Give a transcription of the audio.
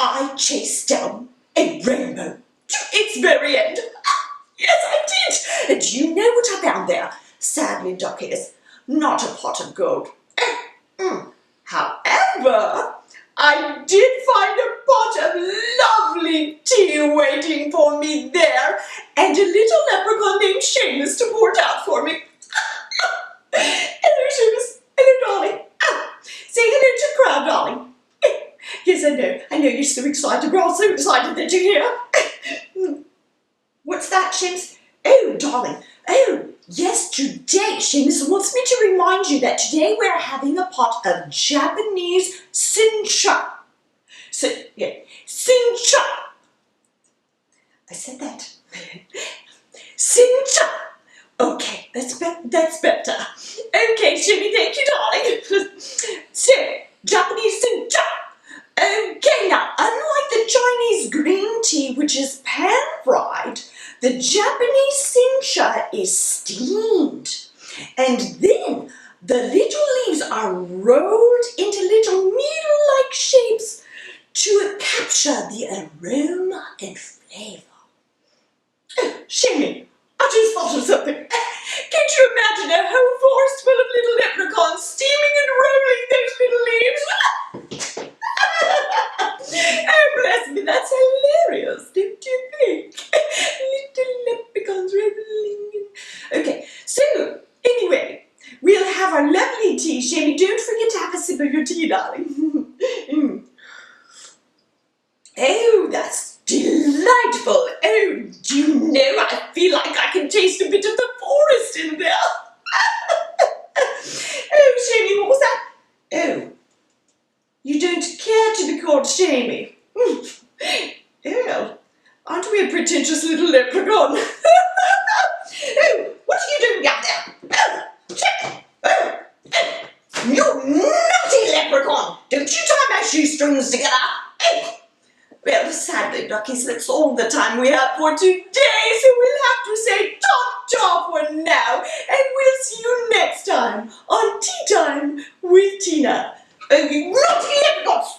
I chased down a rainbow to its very end. Yes, I did. And do you know what I found there? Sadly, duckies, not a pot of gold. However, I did find a pot of lovely tea waiting for me there, and a little leprechaun named Seamus to pour it out for me. Hello, Seamus. Hello, darling. Say hello to the crowd, darling. Yes, I know you're so excited. We're all so excited that you're here. What's that, Seamus? Oh, darling. Oh, yes, today, Seamus wants me to remind you that today we're having a pot of Japanese Sencha. So, yeah, Sencha. I said that. Sencha. Okay, that's better. Okay, Shimmy, thank you, darling. So, Japanese Sencha. Okay, now, unlike the Chinese green tea, which is pan-fried, the Japanese Sencha is steamed. And then the little leaves are rolled into little needle-like shapes to capture the aroma and flavor. Oh, Shimmy, I just thought of something. Can't you imagine a whole forest full of little leprechauns steaming and rolling those little leaves? Oh, bless me, that's hilarious, don't you think? Little leprechauns rolling. Okay, so, anyway, we'll have our lovely tea, Shimmy. Don't forget to have a sip of your tea, darling. Oh, that's delightful. Oh, do you know, I feel like I can taste a bit of the forest in there. Oh, Shamey, what was that? Oh, you don't care to be called Shamey. Oh, aren't we a pretentious little leprechaun? Oh, what are you doing up there? Oh, check. Oh, you naughty leprechaun. Don't you tie my shoestrings together? Oh. Well, sadly, duckies, that's all the time we have for today, so we'll have to say ta-ta for now, and we'll see you next time on Tea Time with Tina. Oh, you naughty leprechauns!